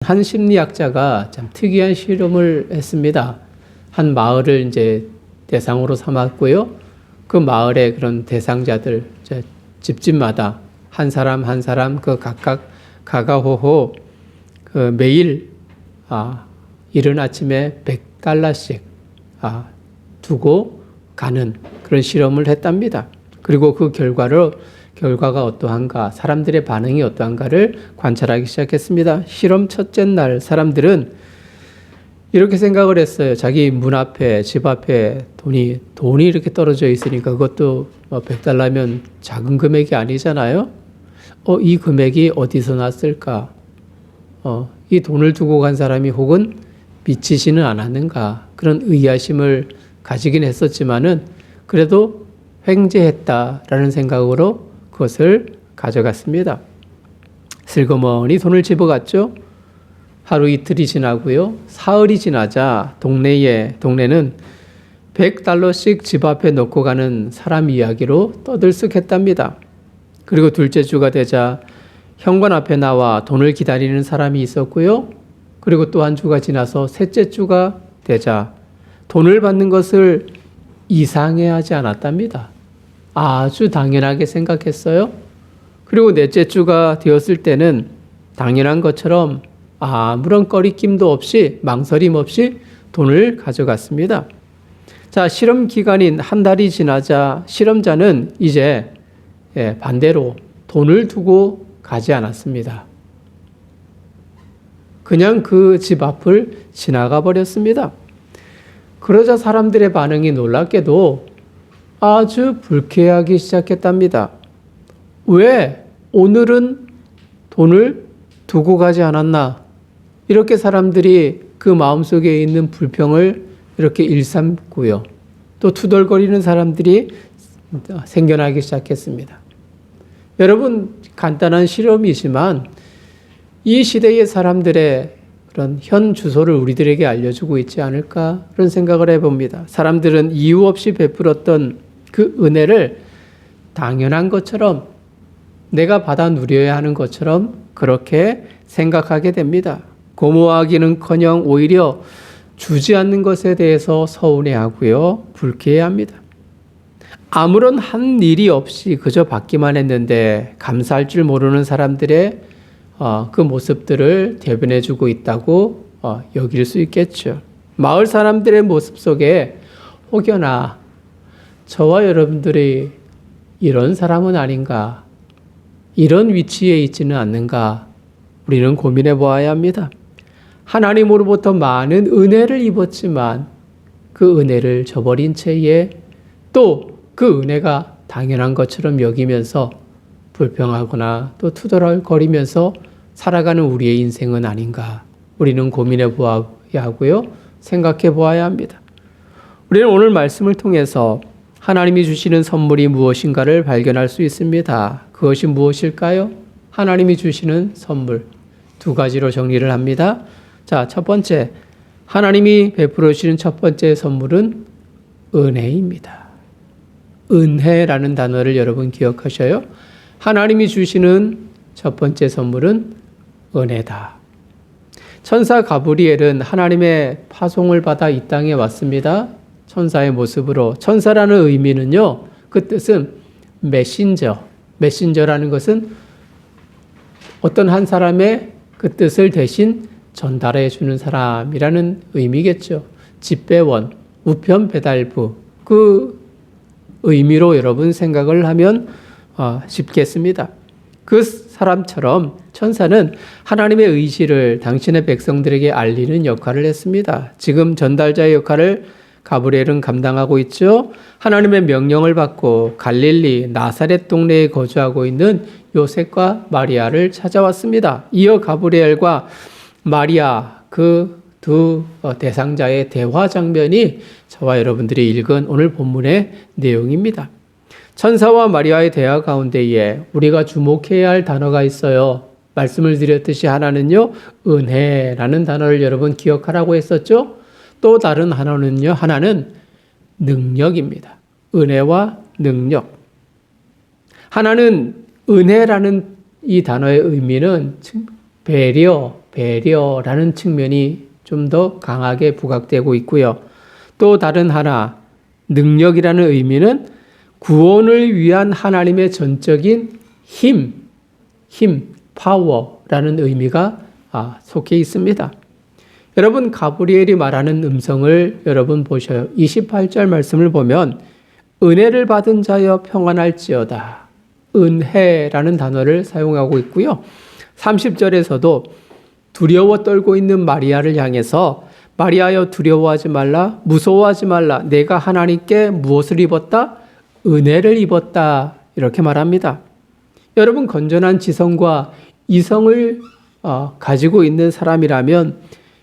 한 심리학자가 참 특이한 실험을 했습니다. 한 마을을 이제 대상으로 삼았고요. 그 마을의 그런 대상자들, 집집마다 한 사람 한 사람 그 각각 가가호호 그 매일 이른 아침에 $100씩 두고 가는 그런 실험을 했답니다. 그리고 그 결과가 어떠한가, 사람들의 반응이 어떠한가를 관찰하기 시작했습니다. 실험 첫째 날 사람들은 이렇게 생각을 했어요. 자기 문 앞에, 집 앞에 돈이 이렇게 떨어져 있으니까 그것도 $100면 작은 금액이 아니잖아요. 이 금액이 어디서 났을까? 이 돈을 두고 간 사람이 혹은 미치지는 않았는가? 그런 의아심을 가지긴 했었지만은 그래도 횡재했다라는 생각으로 그것을 가져갔습니다. 슬그머니 돈을 집어갔죠. 하루 이틀이 지나고요. 사흘이 지나자 동네는 $100씩 집 앞에 놓고 가는 사람 이야기로 떠들썩했답니다. 그리고 둘째 주가 되자 현관 앞에 나와 돈을 기다리는 사람이 있었고요. 그리고 또 한 주가 지나서 셋째 주가 되자 돈을 받는 것을 이상해하지 않았답니다. 아주 당연하게 생각했어요. 그리고 넷째 주가 되었을 때는 당연한 것처럼 아무런 꺼리낌도 없이 망설임 없이 돈을 가져갔습니다. 자, 실험 기간인 한 달이 지나자 실험자는 이제 반대로 돈을 두고 가지 않았습니다. 그냥 그 집 앞을 지나가 버렸습니다. 그러자 사람들의 반응이 놀랍게도 아주 불쾌하기 시작했답니다. 왜 오늘은 돈을 두고 가지 않았나? 이렇게 사람들이 그 마음속에 있는 불평을 이렇게 일삼고요. 또 투덜거리는 사람들이 생겨나기 시작했습니다. 여러분, 간단한 실험이지만 이 시대의 사람들의 그런 현 주소를 우리들에게 알려주고 있지 않을까 그런 생각을 해봅니다. 사람들은 이유 없이 베풀었던 그 은혜를 당연한 것처럼 내가 받아 누려야 하는 것처럼 그렇게 생각하게 됩니다. 고마워하기는커녕 오히려 주지 않는 것에 대해서 서운해하고요, 불쾌해합니다. 아무런 한 일이 없이 그저 받기만 했는데 감사할 줄 모르는 사람들의 그 모습들을 대변해주고 있다고 여길 수 있겠죠. 마을 사람들의 모습 속에 혹여나 저와 여러분들이 이런 사람은 아닌가, 이런 위치에 있지는 않는가, 우리는 고민해 보아야 합니다. 하나님으로부터 많은 은혜를 입었지만 그 은혜를 저버린 채에 또 그 은혜가 당연한 것처럼 여기면서 불평하거나 또 투덜거리면서 살아가는 우리의 인생은 아닌가, 우리는 고민해 보아야 하고요, 생각해 보아야 합니다. 우리는 오늘 말씀을 통해서 하나님이 주시는 선물이 무엇인가를 발견할 수 있습니다. 그것이 무엇일까요? 하나님이 주시는 선물 두 가지로 정리를 합니다. 자, 첫 번째, 하나님이 베풀어 주시는 첫 번째 선물은 은혜입니다. 은혜라는 단어를 여러분 기억하셔요. 하나님이 주시는 첫 번째 선물은 은혜다. 천사 가브리엘은 하나님의 파송을 받아 이 땅에 왔습니다. 천사의 모습으로. 천사라는 의미는요, 그 뜻은 메신저라는 것은 어떤 한 사람의 그 뜻을 대신 전달해 주는 사람이라는 의미겠죠. 집배원, 우편 배달부, 그 의미로 여러분 생각을 하면 쉽겠습니다. 그 사람처럼 천사는 하나님의 의지를 당신의 백성들에게 알리는 역할을 했습니다. 지금 전달자의 역할을 가브리엘은 감당하고 있죠. 하나님의 명령을 받고 갈릴리 나사렛 동네에 거주하고 있는 요셉과 마리아를 찾아왔습니다. 이어 가브리엘과 마리아 그 두 대상자의 대화 장면이 저와 여러분들이 읽은 오늘 본문의 내용입니다. 천사와 마리아의 대화 가운데에 우리가 주목해야 할 단어가 있어요. 말씀을 드렸듯이 하나는요, 은혜라는 단어를 여러분 기억하라고 했었죠. 또 다른 하나는 능력입니다. 은혜와 능력. 하나는 은혜라는 이 단어의 의미는 배려, 배려라는 측면이 좀 더 강하게 부각되고 있고요. 또 다른 하나, 능력이라는 의미는 구원을 위한 하나님의 전적인 힘, 파워라는 의미가 속해 있습니다. 여러분, 가브리엘이 말하는 음성을 여러분 보셔요. 28절 말씀을 보면 은혜를 받은 자여 평안할지어다. 은혜라는 단어를 사용하고 있고요. 30절에서도 두려워 떨고 있는 마리아를 향해서 마리아여 두려워하지 말라, 무서워하지 말라. 내가 하나님께 무엇을 입었다? 은혜를 입었다. 이렇게 말합니다. 여러분, 건전한 지성과 이성을 가지고 있는 사람이라면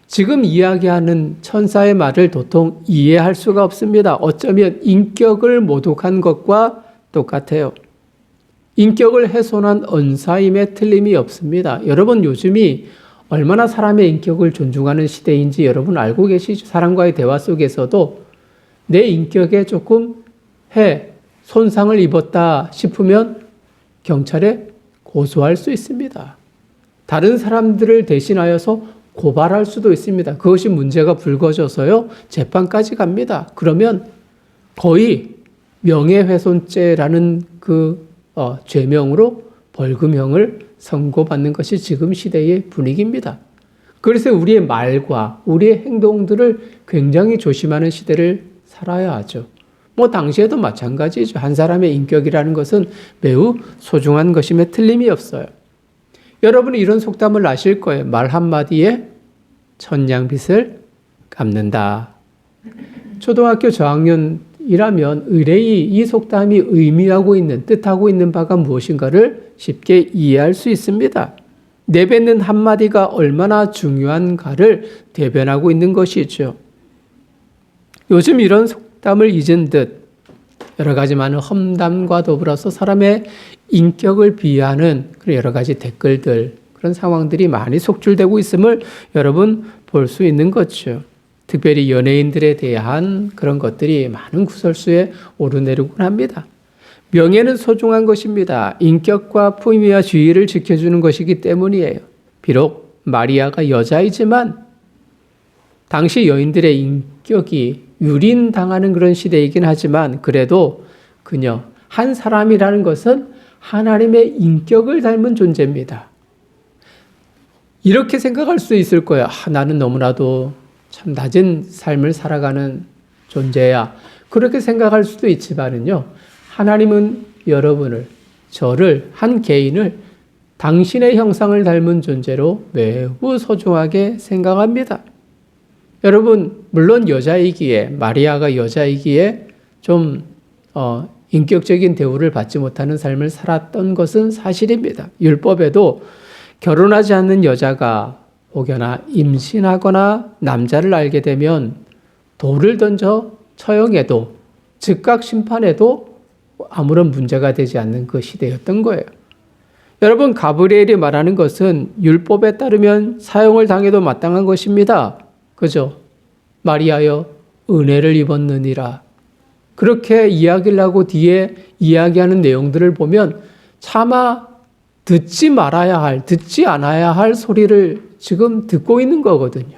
지금 이야기하는 천사의 말을 도통 이해할 수가 없습니다. 어쩌면 인격을 모독한 것과 똑같아요. 인격을 훼손한 언사임에 틀림이 없습니다. 여러분, 요즘이 얼마나 사람의 인격을 존중하는 시대인지 여러분 알고 계시죠? 사람과의 대화 속에서도 내 인격에 조금 손상을 입었다 싶으면 경찰에 고소할 수 있습니다. 다른 사람들을 대신하여서 고발할 수도 있습니다. 그것이 문제가 불거져서요, 재판까지 갑니다. 그러면 거의 명예훼손죄라는 죄명으로 벌금형을 선고받는 것이 지금 시대의 분위기입니다. 그래서 우리의 말과 우리의 행동들을 굉장히 조심하는 시대를 살아야 하죠. 당시에도 마찬가지죠. 한 사람의 인격이라는 것은 매우 소중한 것임에 틀림이 없어요. 여러분이 이런 속담을 아실 거예요. 말 한마디에 천냥빚을 갚는다. 초등학교 저학년이라면 의뢰이 이 속담이 뜻하고 있는 바가 무엇인가를 쉽게 이해할 수 있습니다. 내뱉는 한마디가 얼마나 중요한가를 대변하고 있는 것이죠. 요즘 이런 속담을 잊은 듯 여러 가지 많은 험담과 더불어서 사람의 인격을 비하하는 그런 여러 가지 댓글들, 그런 상황들이 많이 속출되고 있음을 여러분 볼 수 있는 거죠. 특별히 연예인들에 대한 그런 것들이 많은 구설수에 오르내리곤 합니다. 명예는 소중한 것입니다. 인격과 품위와 주의를 지켜주는 것이기 때문이에요. 비록 마리아가 여자이지만 당시 여인들의 인격이 유린당하는 그런 시대이긴 하지만 그래도 그녀 한 사람이라는 것은 하나님의 인격을 닮은 존재입니다. 이렇게 생각할 수 있을 거예요. 나는 너무나도 참 낮은 삶을 살아가는 존재야. 그렇게 생각할 수도 있지만은요, 하나님은 여러분을, 저를, 한 개인을 당신의 형상을 닮은 존재로 매우 소중하게 생각합니다. 여러분, 물론 여자이기에, 마리아가 여자이기에 좀 인격적인 대우를 받지 못하는 삶을 살았던 것은 사실입니다. 율법에도 결혼하지 않는 여자가 혹여나 임신하거나 남자를 알게 되면 돌을 던져 처형해도 즉각 심판해도 아무런 문제가 되지 않는 그 시대였던 거예요. 여러분, 가브리엘이 말하는 것은 율법에 따르면 사형을 당해도 마땅한 것입니다. 그죠? 마리아여 은혜를 입었느니라. 그렇게 이야기를 하고 뒤에 이야기하는 내용들을 보면 차마 듣지 않아야 할 소리를 지금 듣고 있는 거거든요.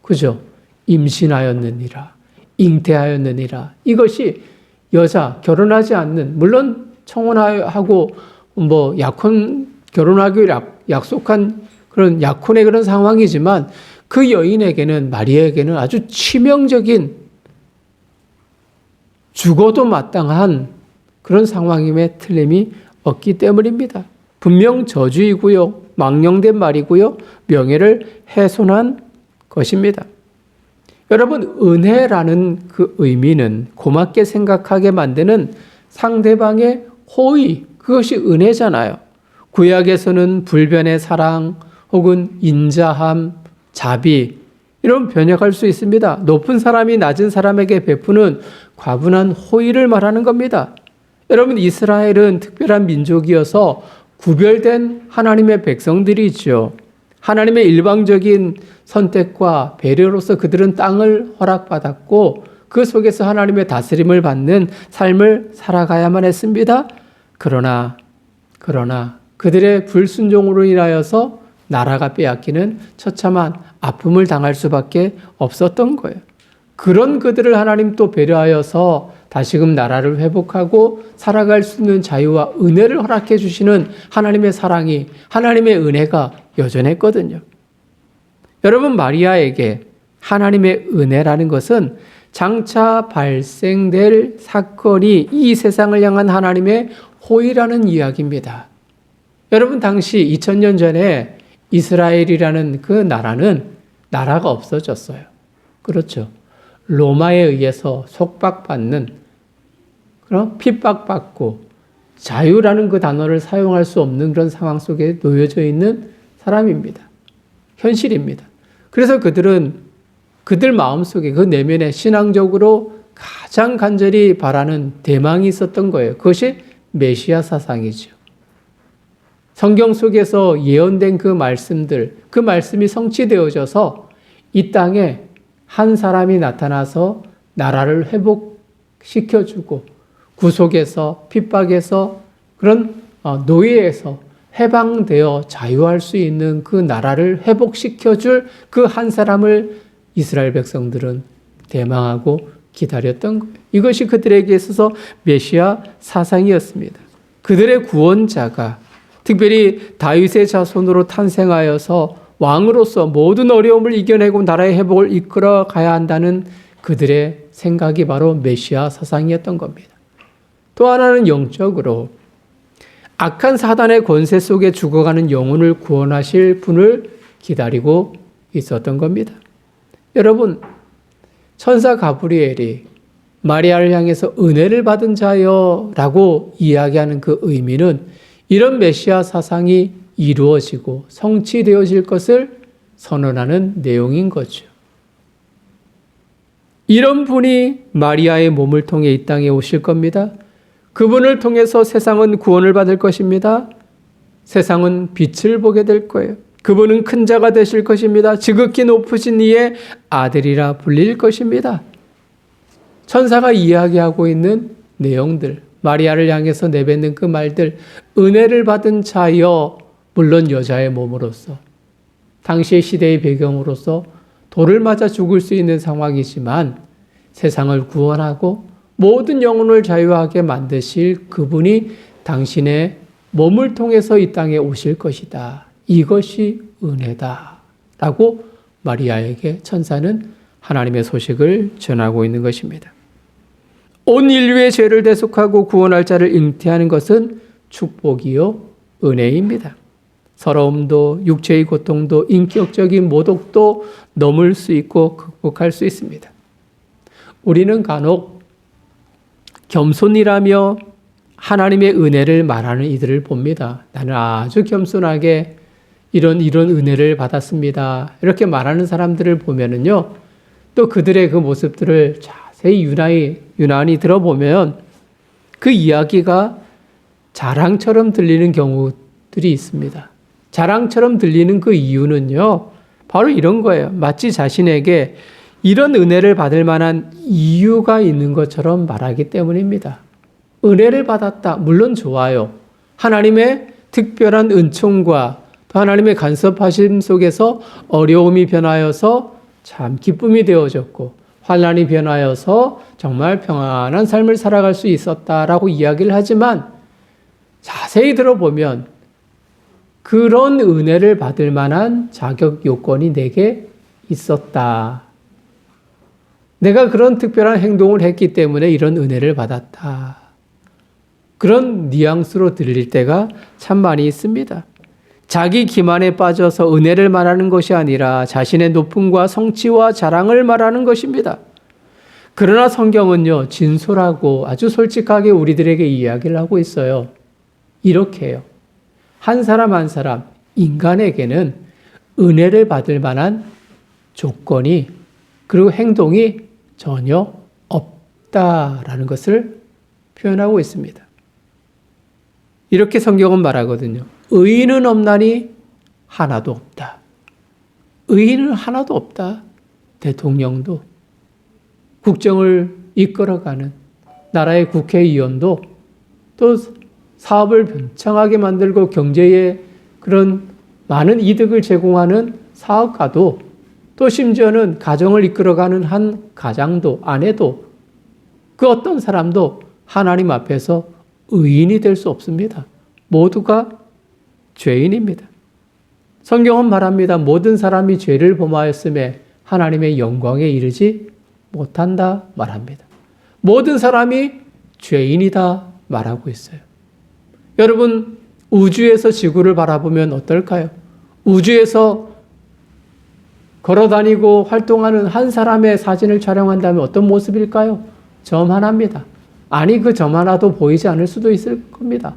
그죠? 임신하였느니라. 잉태하였느니라. 이것이 여자, 결혼하지 않는, 물론 청혼하고 결혼하기로 약속한 그런 약혼의 그런 상황이지만 그 여인에게는, 마리아에게는 아주 치명적인, 죽어도 마땅한 그런 상황임에 틀림이 없기 때문입니다. 분명 저주이고요, 망령된 말이고요, 명예를 훼손한 것입니다. 여러분, 은혜라는 그 의미는 고맙게 생각하게 만드는 상대방의 호의, 그것이 은혜잖아요. 구약에서는 불변의 사랑 혹은 인자함, 자비, 이런 변형할 수 있습니다. 높은 사람이 낮은 사람에게 베푸는 과분한 호의를 말하는 겁니다. 여러분, 이스라엘은 특별한 민족이어서 구별된 하나님의 백성들이죠. 하나님의 일방적인 선택과 배려로서 그들은 땅을 허락받았고 그 속에서 하나님의 다스림을 받는 삶을 살아가야만 했습니다. 그러나 그들의 불순종으로 인하여서 나라가 빼앗기는 처참한 아픔을 당할 수밖에 없었던 거예요. 그런 그들을 하나님 또 배려하여서 다시금 나라를 회복하고 살아갈 수 있는 자유와 은혜를 허락해 주시는 하나님의 사랑이, 하나님의 은혜가 여전했거든요. 여러분, 마리아에게 하나님의 은혜라는 것은 장차 발생될 사건이 이 세상을 향한 하나님의 호의라는 이야기입니다. 여러분, 당시 2000년 전에 이스라엘이라는 그 나라가 없어졌어요. 그렇죠. 로마에 의해서 속박받는, 그런 핍박받고 자유라는 그 단어를 사용할 수 없는 그런 상황 속에 놓여져 있는 사람입니다. 현실입니다. 그래서 그들은 그들 마음속에 그 내면에 신앙적으로 가장 간절히 바라는 대망이 있었던 거예요. 그것이 메시아 사상이죠. 성경 속에서 예언된 그 말씀들, 그 말씀이 성취되어져서 이 땅에 한 사람이 나타나서 나라를 회복시켜주고 구속에서, 핍박에서, 그런 노예에서 해방되어 자유할 수 있는 그 나라를 회복시켜줄 그 한 사람을 이스라엘 백성들은 대망하고 기다렸던 거예요. 이것이 그들에게 있어서 메시아 사상이었습니다. 그들의 구원자가 특별히 다윗의 자손으로 탄생하여서 왕으로서 모든 어려움을 이겨내고 나라의 회복을 이끌어 가야 한다는 그들의 생각이 바로 메시아 사상이었던 겁니다. 또 하나는 영적으로 악한 사단의 권세 속에 죽어가는 영혼을 구원하실 분을 기다리고 있었던 겁니다. 여러분, 천사 가브리엘이 마리아를 향해서 은혜를 받은 자여 라고 이야기하는 그 의미는 이런 메시아 사상이 이루어지고 성취되어질 것을 선언하는 내용인 거죠. 이런 분이 마리아의 몸을 통해 이 땅에 오실 겁니다. 그분을 통해서 세상은 구원을 받을 것입니다. 세상은 빛을 보게 될 거예요. 그분은 큰 자가 되실 것입니다. 지극히 높으신 이의 아들이라 불릴 것입니다. 천사가 이야기하고 있는 내용들, 마리아를 향해서 내뱉는 그 말들, 은혜를 받은 자여, 물론 여자의 몸으로서, 당시의 시대의 배경으로서 돌을 맞아 죽을 수 있는 상황이지만 세상을 구원하고 모든 영혼을 자유하게 만드실 그분이 당신의 몸을 통해서 이 땅에 오실 것이다. 이것이 은혜다. 라고 마리아에게 천사는 하나님의 소식을 전하고 있는 것입니다. 온 인류의 죄를 대속하고 구원할 자를 잉태하는 것은 축복이요 은혜입니다. 서러움도 육체의 고통도 인격적인 모독도 넘을 수 있고 극복할 수 있습니다. 우리는 간혹 겸손이라며 하나님의 은혜를 말하는 이들을 봅니다. 나는 아주 겸손하게 이런 은혜를 받았습니다. 이렇게 말하는 사람들을 보면은요, 또 그들의 그 모습들을 자세히 유난히 들어보면 그 이야기가 자랑처럼 들리는 경우들이 있습니다. 자랑처럼 들리는 그 이유는요, 바로 이런 거예요. 마치 자신에게 이런 은혜를 받을 만한 이유가 있는 것처럼 말하기 때문입니다. 은혜를 받았다. 물론 좋아요. 하나님의 특별한 은총과 또 하나님의 간섭하심 속에서 어려움이 변하여서 참 기쁨이 되어졌고 환난이 변하여서 정말 평안한 삶을 살아갈 수 있었다라고 이야기를 하지만 자세히 들어보면 그런 은혜를 받을 만한 자격 요건이 내게 있었다. 내가 그런 특별한 행동을 했기 때문에 이런 은혜를 받았다. 그런 뉘앙스로 들릴 때가 참 많이 있습니다. 자기 기만에 빠져서 은혜를 말하는 것이 아니라 자신의 높음과 성취와 자랑을 말하는 것입니다. 그러나 성경은요, 진솔하고 아주 솔직하게 우리들에게 이야기를 하고 있어요. 이렇게 해요. 한 사람 한 사람, 인간에게는 은혜를 받을 만한 조건이 그리고 행동이 전혀 없다라는 것을 표현하고 있습니다. 이렇게 성경은 말하거든요. 의인은 없나니 하나도 없다. 의인은 하나도 없다. 대통령도, 국정을 이끌어가는 나라의 국회의원도, 또 사업을 번창하게 만들고 경제의 그런 많은 이득을 제공하는 사업가도 또 심지어는 가정을 이끌어가는 한 가장도 아내도 그 어떤 사람도 하나님 앞에서 의인이 될 수 없습니다. 모두가 죄인입니다. 성경은 말합니다. 모든 사람이 죄를 범하였음에 하나님의 영광에 이르지 못한다 말합니다. 모든 사람이 죄인이다 말하고 있어요. 여러분, 우주에서 지구를 바라보면 어떨까요? 우주에서 걸어다니고 활동하는 한 사람의 사진을 촬영한다면 어떤 모습일까요? 점 하나입니다. 아니, 그 점 하나도 보이지 않을 수도 있을 겁니다.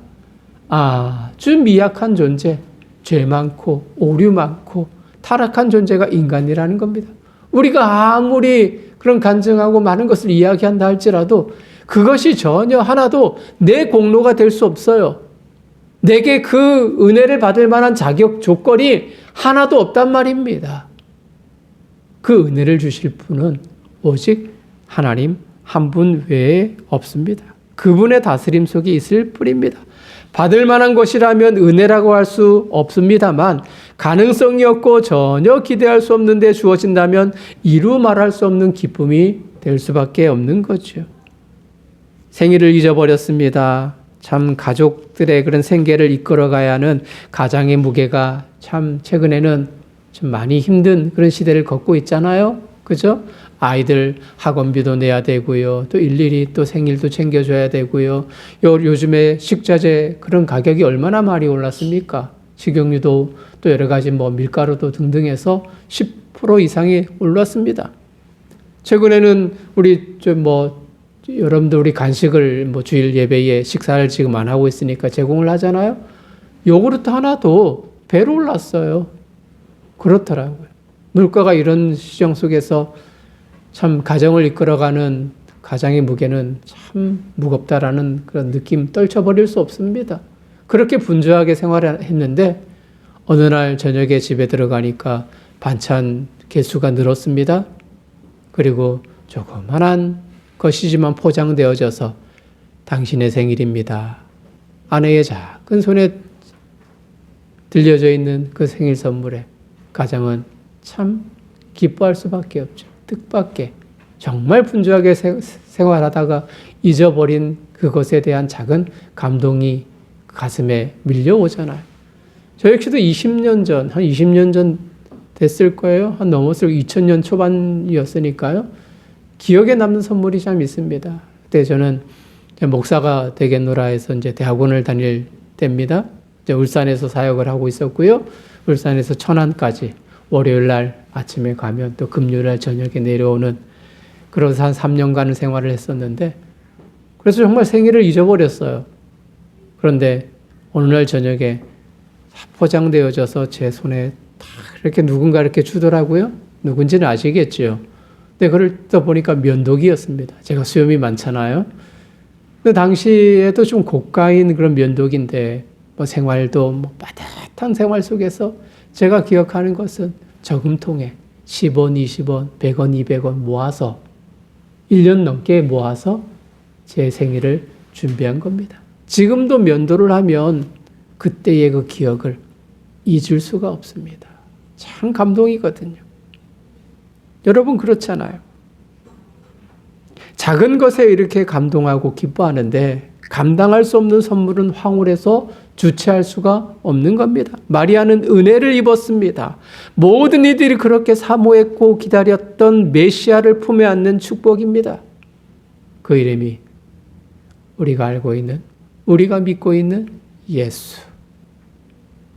아주 미약한 존재, 죄 많고 오류 많고 타락한 존재가 인간이라는 겁니다. 우리가 아무리 그런 간증하고 많은 것을 이야기한다 할지라도 그것이 전혀 하나도 내 공로가 될 수 없어요. 내게 그 은혜를 받을 만한 자격 조건이 하나도 없단 말입니다. 그 은혜를 주실 분은 오직 하나님 한 분 외에 없습니다. 그분의 다스림 속에 있을 뿐입니다. 받을 만한 것이라면 은혜라고 할 수 없습니다만 가능성이 없고 전혀 기대할 수 없는데 주어진다면 이루 말할 수 없는 기쁨이 될 수밖에 없는 거죠. 생일을 잊어버렸습니다. 참 가족들의 그런 생계를 이끌어가야 하는 가장의 무게가 참 최근에는 좀 많이 힘든 그런 시대를 걷고 있잖아요. 그죠? 아이들 학원비도 내야 되고요. 또 일일이 또 생일도 챙겨줘야 되고요. 요즘에 식자재 그런 가격이 얼마나 많이 올랐습니까? 식용유도 또 여러 가지 밀가루도 등등 해서 10% 이상이 올랐습니다. 최근에는 우리 여러분들 우리 간식을 주일 예배에 식사를 지금 안 하고 있으니까 제공을 하잖아요. 요구르트 하나도 배로 올랐어요. 그렇더라고요. 물가가 이런 시정 속에서 참 가정을 이끌어가는 가장의 무게는 참 무겁다라는 그런 느낌 떨쳐버릴 수 없습니다. 그렇게 분주하게 생활했는데 어느 날 저녁에 집에 들어가니까 반찬 개수가 늘었습니다. 그리고 조그만한 것이지만 포장되어져서 당신의 생일입니다. 아내의 작은 손에 들려져 있는 그 생일 선물에 가장은 참 기뻐할 수밖에 없죠. 뜻밖의 정말 분주하게 생활하다가 잊어버린 그것에 대한 작은 감동이 가슴에 밀려오잖아요. 저 역시도 20년 전, 한 20년 전 됐을 거예요. 한 넘었을 2000년 초반이었으니까요. 기억에 남는 선물이 참 있습니다. 그때 저는 목사가 되겠노라 해서 이제 대학원을 다닐 때입니다. 이제 울산에서 사역을 하고 있었고요. 울산에서 천안까지 월요일 날 아침에 가면 또 금요일 날 저녁에 내려오는 그래서 한 3년간을 생활을 했었는데 그래서 정말 생일을 잊어버렸어요. 그런데 어느 날 저녁에 포장되어져서 제 손에 딱 이렇게 누군가 이렇게 주더라고요. 누군지는 아시겠죠. 근데 그걸 또 보니까 면도기였습니다. 제가 수염이 많잖아요. 근데 당시에도 좀 고가인 그런 면도기인데 생활도 빠듯한 생활 속에서 제가 기억하는 것은 저금통에 10원, 20원, 100원, 200원 모아서 1년 넘게 모아서 제 생일을 준비한 겁니다. 지금도 면도를 하면 그때의 그 기억을 잊을 수가 없습니다. 참 감동이거든요. 여러분 그렇잖아요. 작은 것에 이렇게 감동하고 기뻐하는데 감당할 수 없는 선물은 황홀해서 주체할 수가 없는 겁니다. 마리아는 은혜를 입었습니다. 모든 이들이 그렇게 사모했고 기다렸던 메시아를 품에 안는 축복입니다. 그 이름이 우리가 알고 있는, 우리가 믿고 있는 예수.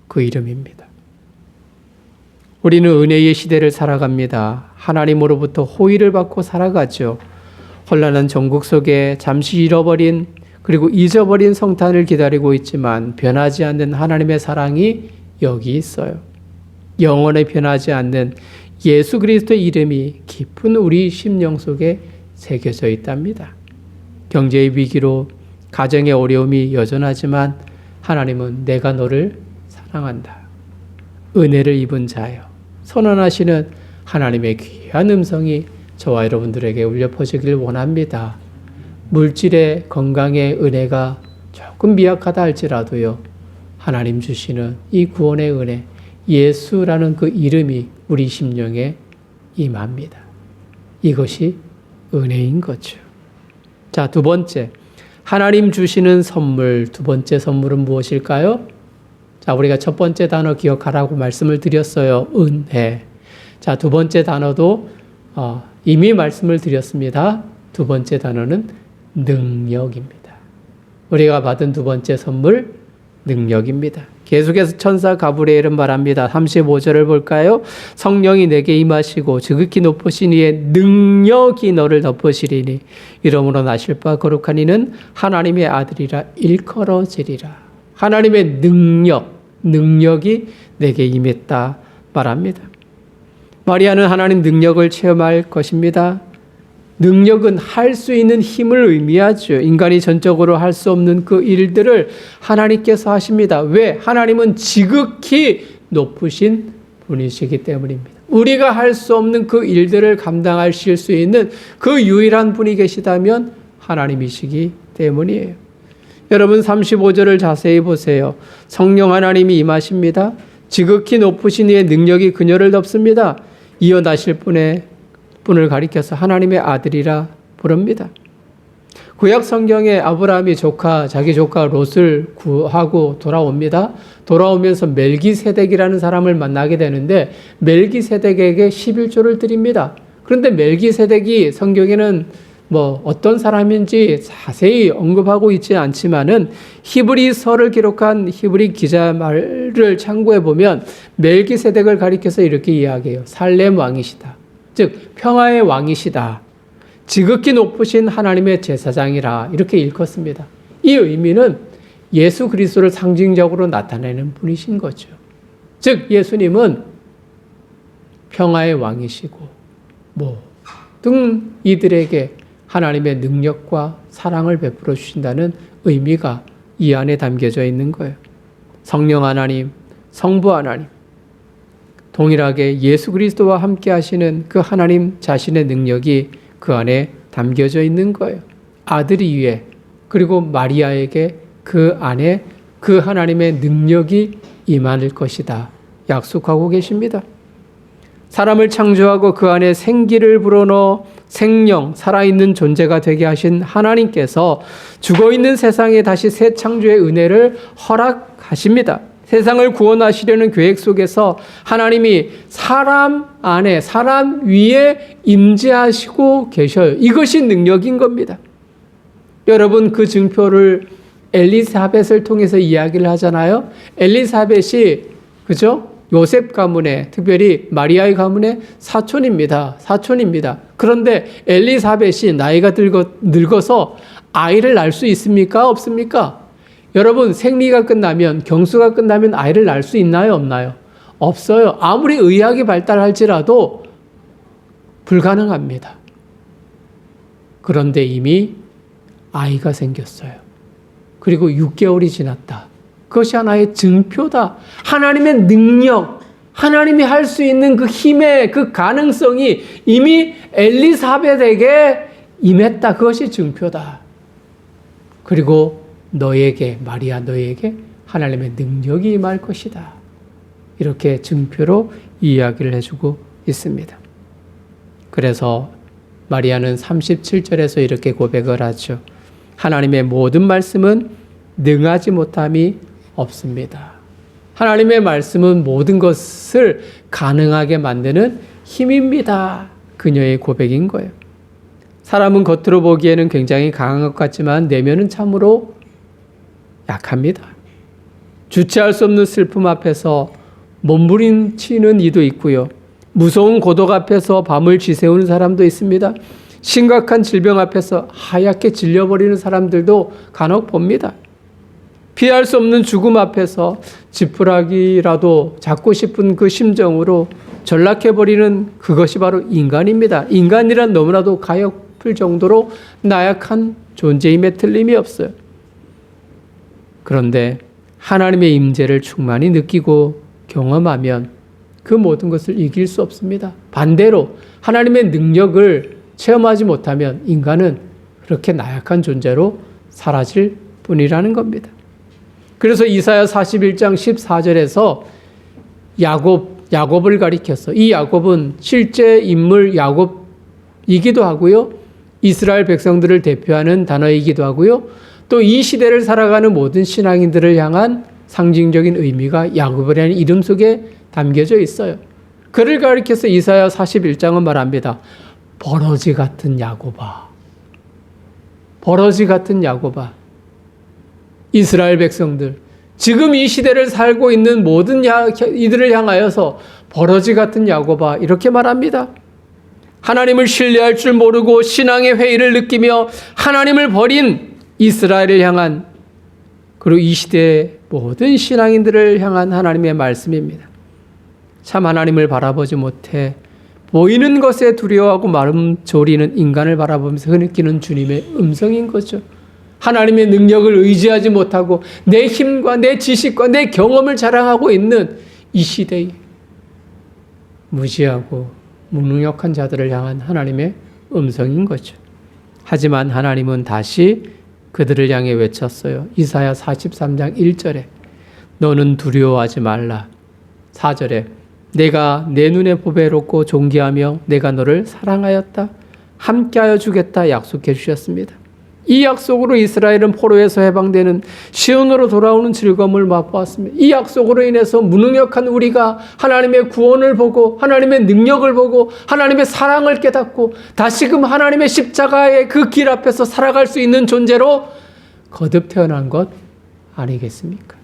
그 이름입니다. 우리는 은혜의 시대를 살아갑니다. 하나님으로부터 호의를 받고 살아가죠. 혼란한 전국 속에 잠시 잃어버린 그리고 잊어버린 성탄을 기다리고 있지만 변하지 않는 하나님의 사랑이 여기 있어요. 영원히 변하지 않는 예수 그리스도의 이름이 깊은 우리 심령 속에 새겨져 있답니다. 경제의 위기로 가정의 어려움이 여전하지만 하나님은 내가 너를 사랑한다. 은혜를 입은 자여 선언하시는 하나님의 귀한 음성이 저와 여러분들에게 울려 퍼지길 원합니다. 물질의 건강의 은혜가 조금 미약하다 할지라도요. 하나님 주시는 이 구원의 은혜, 예수라는 그 이름이 우리 심령에 임합니다. 이것이 은혜인 거죠. 자, 두 번째. 하나님 주시는 선물, 두 번째 선물은 무엇일까요? 자, 우리가 첫 번째 단어 기억하라고 말씀을 드렸어요. 은혜. 자, 두 번째 단어도 이미 말씀을 드렸습니다. 두 번째 단어는 능력입니다. 우리가 받은 두 번째 선물, 능력입니다. 계속해서 천사 가브리엘은 말합니다. 35절을 볼까요? 성령이 내게 임하시고 지극히 높으신 이의 능력이 너를 덮으시리니 이러므로 나실 바 거룩한 이는 하나님의 아들이라 일컬어지리라. 하나님의 능력이 내게 임했다 말합니다. 마리아는 하나님 능력을 체험할 것입니다. 능력은 할 수 있는 힘을 의미하죠. 인간이 전적으로 할 수 없는 그 일들을 하나님께서 하십니다. 왜? 하나님은 지극히 높으신 분이시기 때문입니다. 우리가 할 수 없는 그 일들을 감당하실 수 있는 그 유일한 분이 계시다면 하나님이시기 때문이에요. 여러분 35절을 자세히 보세요. 성령 하나님이 임하십니다. 지극히 높으신 이의 능력이 그녀를 덮습니다. 이어 나실 분을 가리켜서 하나님의 아들이라 부릅니다. 구약 성경에 아브라함이 자기 조카 롯을 구하고 돌아옵니다. 돌아오면서 멜기세덱이라는 사람을 만나게 되는데 멜기세덱에게 11조를 드립니다. 그런데 멜기세덱이 성경에는 어떤 사람인지 자세히 언급하고 있지 않지만은 히브리서를 기록한 히브리 기자 말을 참고해 보면 멜기세덱을 가리켜서 이렇게 이야기해요. 살렘 왕이시다. 즉 평화의 왕이시다. 지극히 높으신 하나님의 제사장이라 이렇게 일컫습니다. 이 의미는 예수 그리스도를 상징적으로 나타내는 분이신 거죠. 즉 예수님은 평화의 왕이시고 모든 이들에게 하나님의 능력과 사랑을 베풀어 주신다는 의미가 이 안에 담겨져 있는 거예요. 성령 하나님, 성부 하나님, 동일하게 예수 그리스도와 함께 하시는 그 하나님 자신의 능력이 그 안에 담겨져 있는 거예요. 아들이 위에 그리고 마리아에게 그 안에 그 하나님의 능력이 임할 것이다 약속하고 계십니다. 사람을 창조하고 그 안에 생기를 불어넣어 생명, 살아있는 존재가 되게 하신 하나님께서 죽어있는 세상에 다시 새 창조의 은혜를 허락하십니다. 세상을 구원하시려는 계획 속에서 하나님이 사람 안에, 사람 위에 임재하시고 계셔요. 이것이 능력인 겁니다. 여러분 그 증표를 엘리사벳을 통해서 이야기를 하잖아요. 엘리사벳이 그죠? 요셉 가문의 특별히 마리아의 가문의 사촌입니다. 그런데 엘리사벳이 나이가 늙어서 아이를 낳을 수 있습니까? 없습니까? 여러분 생리가 끝나면 경수가 끝나면 아이를 낳을 수 있나요? 없나요? 없어요. 아무리 의학이 발달할지라도 불가능합니다. 그런데 이미 아이가 생겼어요. 그리고 6개월이 지났다. 그것이 하나의 증표다. 하나님의 능력, 하나님이 할 수 있는 그 힘의 그 가능성이 이미 엘리사벳에게 임했다. 그것이 증표다. 그리고 너에게, 마리아 너에게 하나님의 능력이 임할 것이다. 이렇게 증표로 이야기를 해주고 있습니다. 그래서 마리아는 37절에서 이렇게 고백을 하죠. 하나님의 모든 말씀은 능하지 못함이 없습니다. 하나님의 말씀은 모든 것을 가능하게 만드는 힘입니다. 그녀의 고백인 거예요. 사람은 겉으로 보기에는 굉장히 강한 것 같지만 내면은 참으로 약합니다. 주체할 수 없는 슬픔 앞에서 몸부림치는 이도 있고요. 무서운 고독 앞에서 밤을 지새우는 사람도 있습니다. 심각한 질병 앞에서 하얗게 질려버리는 사람들도 간혹 봅니다. 피할 수 없는 죽음 앞에서 지푸라기라도 잡고 싶은 그 심정으로 전락해버리는 그것이 바로 인간입니다. 인간이란 너무나도 가엾을 정도로 나약한 존재임에 틀림이 없어요. 그런데 하나님의 임재를 충만히 느끼고 경험하면 그 모든 것을 이길 수 없습니다. 반대로 하나님의 능력을 체험하지 못하면 인간은 그렇게 나약한 존재로 사라질 뿐이라는 겁니다. 그래서 이사야 41장 14절에서 야곱을 가리켜서 이 야곱은 실제 인물 야곱이기도 하고요. 이스라엘 백성들을 대표하는 단어이기도 하고요. 또 이 시대를 살아가는 모든 신앙인들을 향한 상징적인 의미가 야곱이라는 이름 속에 담겨져 있어요. 그를 가리켜서 이사야 41장은 말합니다. 버러지 같은 야곱아. 버러지 같은 야곱아. 이스라엘 백성들, 지금 이 시대를 살고 있는 모든 이들을 향하여서 버러지 같은 야곱아 이렇게 말합니다. 하나님을 신뢰할 줄 모르고 신앙의 회의를 느끼며 하나님을 버린 이스라엘을 향한, 그리고 이 시대의 모든 신앙인들을 향한 하나님의 말씀입니다. 참 하나님을 바라보지 못해 보이는 것에 두려워하고 마음 졸이는 인간을 바라보면서 흐느끼는 주님의 음성인 거죠. 하나님의 능력을 의지하지 못하고 내 힘과 내 지식과 내 경험을 자랑하고 있는 이 시대에 무지하고 무능력한 자들을 향한 하나님의 음성인 거죠. 하지만 하나님은 다시 그들을 향해 외쳤어요. 이사야 43장 1절에 너는 두려워하지 말라. 4절에 내가 내 눈에 보배롭고 존귀하며 내가 너를 사랑하였다. 함께하여 주겠다 약속해 주셨습니다. 이 약속으로 이스라엘은 포로에서 해방되는 시온으로 돌아오는 즐거움을 맛보았습니다. 이 약속으로 인해서 무능력한 우리가 하나님의 구원을 보고 하나님의 능력을 보고 하나님의 사랑을 깨닫고 다시금 하나님의 십자가의 그 길 앞에서 살아갈 수 있는 존재로 거듭 태어난 것 아니겠습니까?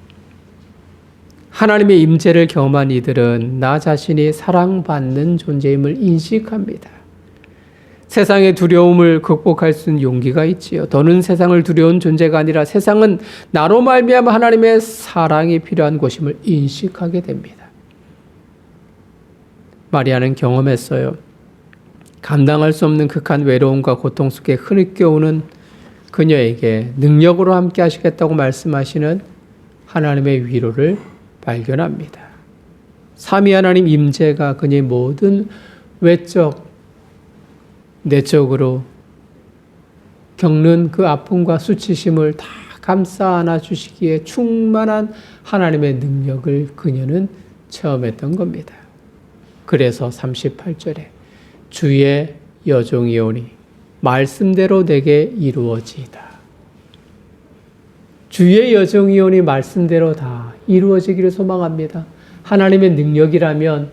하나님의 임재를 경험한 이들은 나 자신이 사랑받는 존재임을 인식합니다. 세상의 두려움을 극복할 수 있는 용기가 있지요. 더는 세상을 두려운 존재가 아니라 세상은 나로 말미암아 하나님의 사랑이 필요한 곳임을 인식하게 됩니다. 마리아는 경험했어요. 감당할 수 없는 극한 외로움과 고통 속에 흐느껴오는 그녀에게 능력으로 함께 하시겠다고 말씀하시는 하나님의 위로를 발견합니다. 삼위 하나님 임재가 그녀의 모든 외적, 내적으로 겪는 그 아픔과 수치심을 다 감싸 안아 주시기에 충만한 하나님의 능력을 그녀는 체험했던 겁니다. 그래서 38절에 주의 여종이오니 말씀대로 내게 이루어지이다. 주의 여종이오니 말씀대로 다 이루어지기를 소망합니다. 하나님의 능력이라면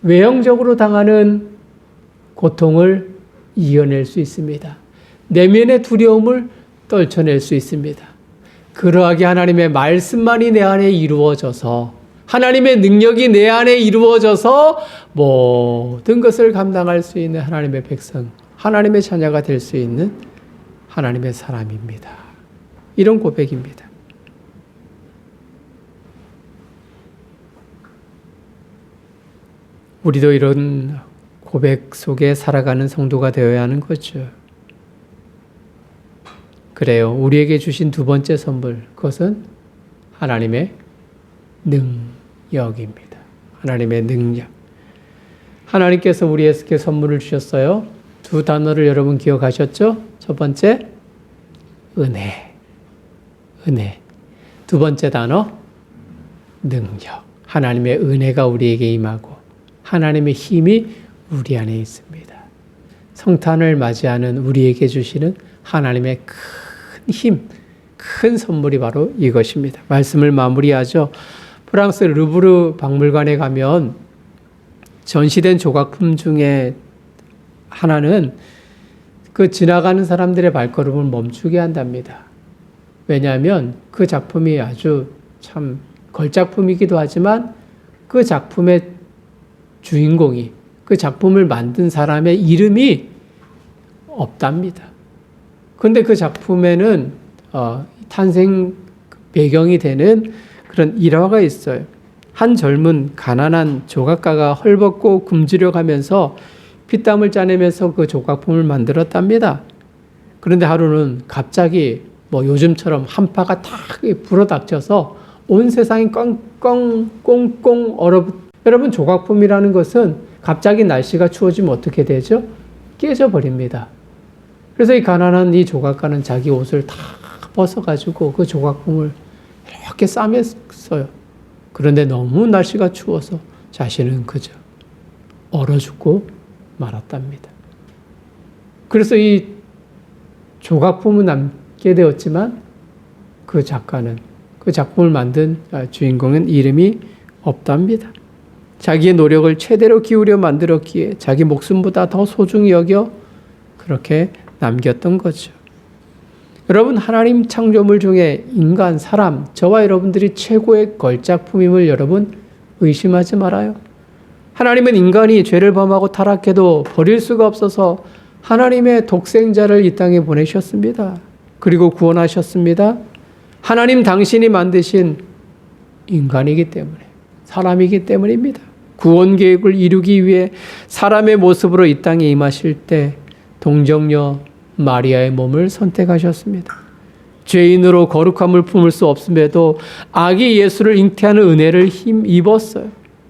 외형적으로 당하는 고통을 이겨낼 수 있습니다. 내면의 두려움을 떨쳐낼 수 있습니다. 그러하게 하나님의 말씀만이 내 안에 이루어져서 하나님의 능력이 내 안에 이루어져서 모든 것을 감당할 수 있는 하나님의 백성, 하나님의 자녀가 될 수 있는 하나님의 사람입니다. 이런 고백입니다. 우리도 이런 고백 속에 살아가는 성도가 되어야 하는 거죠. 그래요. 우리에게 주신 두 번째 선물, 그것은 하나님의 능력입니다. 하나님의 능력. 하나님께서 우리에게 선물을 주셨어요. 두 단어를 여러분 기억하셨죠? 첫 번째, 은혜. 은혜. 두 번째 단어, 능력. 하나님의 은혜가 우리에게 임하고 하나님의 힘이 우리 안에 있습니다. 성탄을 맞이하는 우리에게 주시는 하나님의 큰 힘, 큰 선물이 바로 이것입니다. 말씀을 마무리하죠. 프랑스 루브르 박물관에 가면 전시된 조각품 중에 하나는 그 지나가는 사람들의 발걸음을 멈추게 한답니다. 왜냐하면 그 작품이 아주 참 걸작품이기도 하지만 그 작품의 주인공이, 그 작품을 만든 사람의 이름이 없답니다. 그런데 그 작품에는 탄생 배경이 되는 그런 일화가 있어요. 한 젊은 가난한 조각가가 헐벗고 굶주려 가면서 피땀을 짜내면서 그 조각품을 만들었답니다. 그런데 하루는 갑자기 요즘처럼 한파가 탁 불어닥쳐서 온 세상이 꽁꽁 얼어붙. 여러분, 조각품이라는 것은 갑자기 날씨가 추워지면 어떻게 되죠? 깨져버립니다. 그래서 이 가난한 이 조각가는 자기 옷을 다 벗어가지고 그 조각품을 이렇게 싸맸어요. 그런데 너무 날씨가 추워서 자신은 그저 얼어 죽고 말았답니다. 그래서 이 조각품은 남게 되었지만 그 작가는, 그 작품을 만든 주인공은 이름이 없답니다. 자기의 노력을 최대로 기울여 만들었기에 자기 목숨보다 더 소중히 여겨 그렇게 남겼던 거죠. 여러분, 하나님 창조물 중에 인간, 사람, 저와 여러분들이 최고의 걸작품임을 여러분 의심하지 말아요. 하나님은 인간이 죄를 범하고 타락해도 버릴 수가 없어서 하나님의 독생자를 이 땅에 보내셨습니다. 그리고 구원하셨습니다. 하나님 당신이 만드신 인간이기 때문에, 사람이기 때문입니다. 구원 계획을 이루기 위해 사람의 모습으로 이 땅에 임하실 때 동정녀 마리아의 몸을 선택하셨습니다. 죄인으로 거룩함을 품을 수 없음에도 아기 예수를 잉태하는 은혜를 힘입었어요.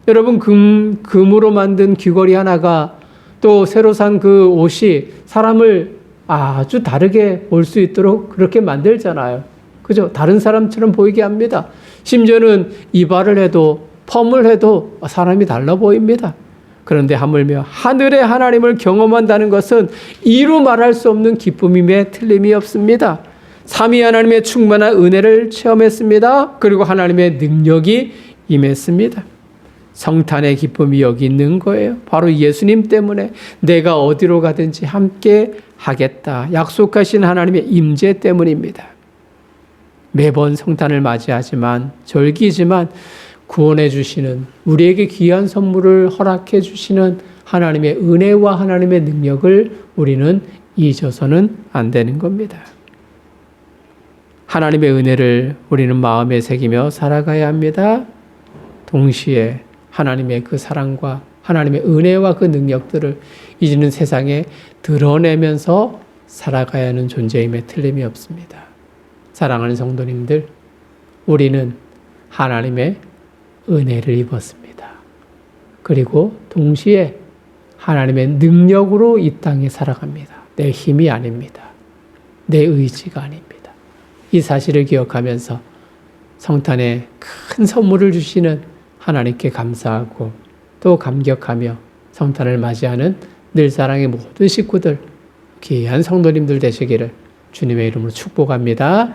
여러분, 금으로 만든 귀걸이 하나가 또 새로 산 그 옷이 사람을 아주 다르게 볼 수 있도록 그렇게 만들잖아요. 그죠? 다른 사람처럼 보이게 합니다. 심지어는 이발을 해도 펌을 해도 사람이 달라 보입니다. 그런데 하물며 하늘의 하나님을 경험한다는 것은 이루 말할 수 없는 기쁨임에 틀림이 없습니다. 삼위 하나님의 충만한 은혜를 체험했습니다. 그리고 하나님의 능력이 임했습니다. 성탄의 기쁨이 여기 있는 거예요. 바로 예수님 때문에 내가 어디로 가든지 함께 하겠다 약속하신 하나님의 임재 때문입니다. 매번 성탄을 맞이하지만 절기지만 구원해 주시는, 우리에게 귀한 선물을 허락해 주시는 하나님의 은혜와 하나님의 능력을 우리는 잊어서는 안 되는 겁니다. 하나님의 은혜를 우리는 마음에 새기며 살아가야 합니다. 동시에 하나님의 그 사랑과 하나님의 은혜와 그 능력들을 이제는 세상에 드러내면서 살아가야 하는 존재임에 틀림이 없습니다. 사랑하는 성도님들, 우리는 하나님의 은혜를 입었습니다. 그리고 동시에 하나님의 능력으로 이 땅에 살아갑니다. 내 힘이 아닙니다. 내 의지가 아닙니다. 이 사실을 기억하면서 성탄에 큰 선물을 주시는 하나님께 감사하고 또 감격하며 성탄을 맞이하는 늘사랑의 모든 식구들, 귀한 성도님들 되시기를 주님의 이름으로 축복합니다.